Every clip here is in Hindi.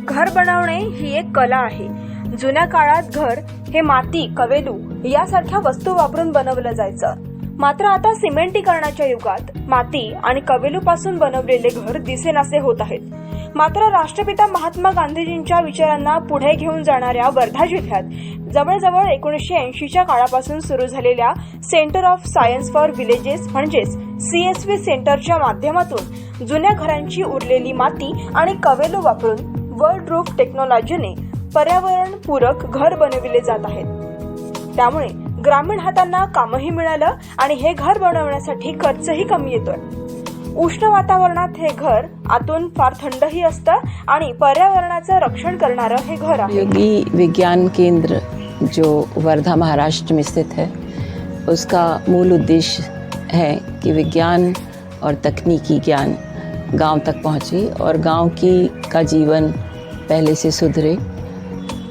घर बनवणे ही एक कला आहे। जुन्या काळात घर हे माती, कवेलू यासारख्या वस्तू वापरून बनवलं जायचं। मात्र आता सिमेंटीकरणाच्या युगात माती आणि कवेलूपासून बनवलेले घर दिसेनासे होत आहेत। मात्र राष्ट्रपिता महात्मा गांधीजींच्या विचारांना पुढे घेऊन जाणाऱ्या वर्धा जिल्ह्यात जवळजवळ 1980च्या काळापासून सुरू झालेल्या centre of science for villages म्हणजेच CSV सेंटरच्या माध्यमातून जुन्या घरांची उरलेली माती आणि कवेलू वापरून वर्ल्ड रूफ टेक्नॉलॉजीने पर्यावरणपूरक घर बनविले जात आहेत। त्यामुळे ग्रामीण हातांना कामही मिळालं आणि हे घर बनवण्यासाठी खर्चही कमी येतोय। उष्ण वातावरणात हे घर आतून फार थंडही असतं आणि पर्यावरणाचं रक्षण करणारं हे घर आहे। योगी विज्ञान केंद्र जो वर्धा महाराष्ट्र में स्थित है, उसका मूल उद्देश्य है कि विज्ञान और तकनीकी ज्ञान गांव तक पहुंचे और गांव का जीवन पहले से सुधरे।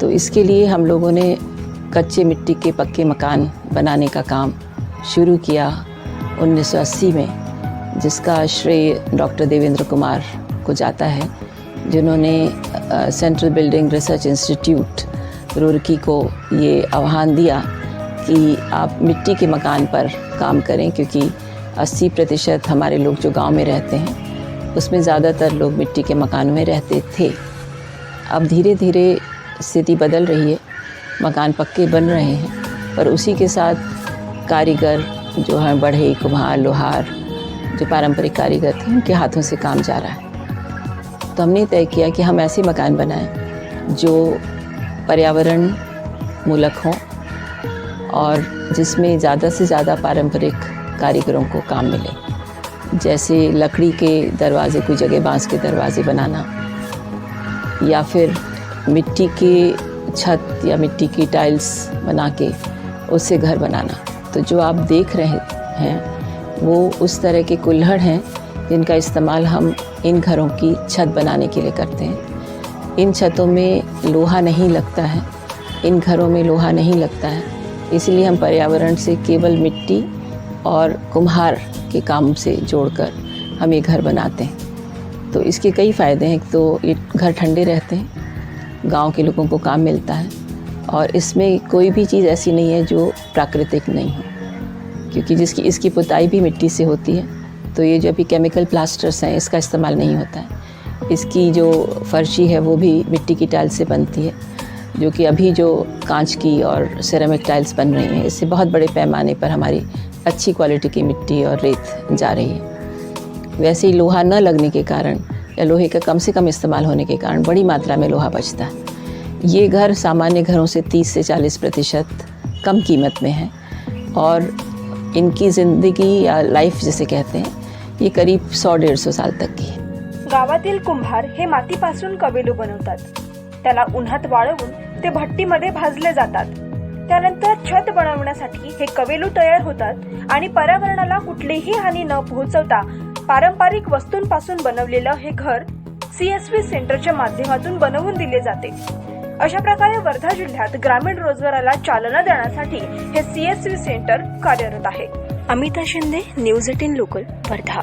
तो इसके लिए हम लोगों ने कच्चे मिट्टी के पक्के मकान बनाने का काम शुरू किया 1980 में, जिसका श्रेय डॉक्टर देवेंद्र कुमार को जाता है, जिन्होंने central building research institute Roorkee को ये आह्वान दिया कि आप मिट्टी के मकान पर काम करें, क्योंकि 80% हमारे लोग जो गांव में रहते हैं उसमें ज़्यादातर लोग मिट्टी के मकान में रहते थे। अब धीरे धीरे स्थिति बदल रही है, मकान पक्के बन रहे हैं, पर उसी के साथ कारीगर जो हैं बढ़ई, कुम्हार, लोहार, जो पारंपरिक कारीगर थे उनके हाथों से काम जा रहा है। तो हमने तय किया कि हम ऐसे मकान बनाएं जो पर्यावरण मूलक हों और जिसमें ज़्यादा से ज़्यादा पारंपरिक कारीगरों को काम मिले। जैसे लकड़ी के दरवाजे, कोई जगह बांस के दरवाजे बनाना, या फिर मिट्टी के छत या मिट्टी की टाइल्स बना के उससे घर बनाना। तो जो आप देख रहे हैं वो उस तरह के कुल्हड़ हैं जिनका इस्तेमाल हम इन घरों की छत बनाने के लिए करते हैं। इन छतों में लोहा नहीं लगता है, इन घरों में लोहा नहीं लगता है, इसलिए हम पर्यावरण से केवल मिट्टी और कुम्हार के काम से जोड़कर हम ये घर बनाते हैं। तो इसके कई फ़ायदे हैं। तो ये घर ठंडे रहते हैं, गांव के लोगों को काम मिलता है, और इसमें कोई भी चीज़ ऐसी नहीं है जो प्राकृतिक नहीं हो, क्योंकि इसकी पुताई भी मिट्टी से होती है। तो ये जो अभी केमिकल प्लास्टर्स हैं इसका इस्तेमाल नहीं होता है। इसकी जो फर्शी है वो भी मिट्टी की टाइल्स से बनती है, जो कि अभी जो कांच की और सिरेमिक टाइल्स बन रही हैं, इससे बहुत बड़े पैमाने पर हमारी अच्छी क्वालिटी की मिट्टी और रेत जा रही है। वैसे ही लोहा न लगने के कारण या लोहे का कम से कम इस्तेमाल होने के कारण बड़ी मात्रा में लोहा बचता है। ये घर सामान्य घरों से 30 से 40% कम कीमत में है, और इनकी ज़िंदगी या लाइफ जिसे कहते हैं ये करीब 100-150 साल तक की है। गावातील कुंभार हे मातीपासून कवेलू बनवतात, त्याला उन्हात वाळवून ते भट्टीमध्ये भाजले जातात। त्यानंतर छत बनवण्यासाठी हे कवेलू तयार होतात आणि पर्यावरणाला कुठलीही हानी न पोहोचवता पारंपरिक वस्तूंपासून बनवलेलं हे घर CSV सेंटरच्या माध्यमातून बनवून दिले जाते। अशा प्रकारे वर्धा जिल्ह्यात ग्रामीण रोजगाराला चालना देण्यासाठी हे CSV सेंटर कार्यरत आहे। Amita Shinde, news 18 local, Wardha.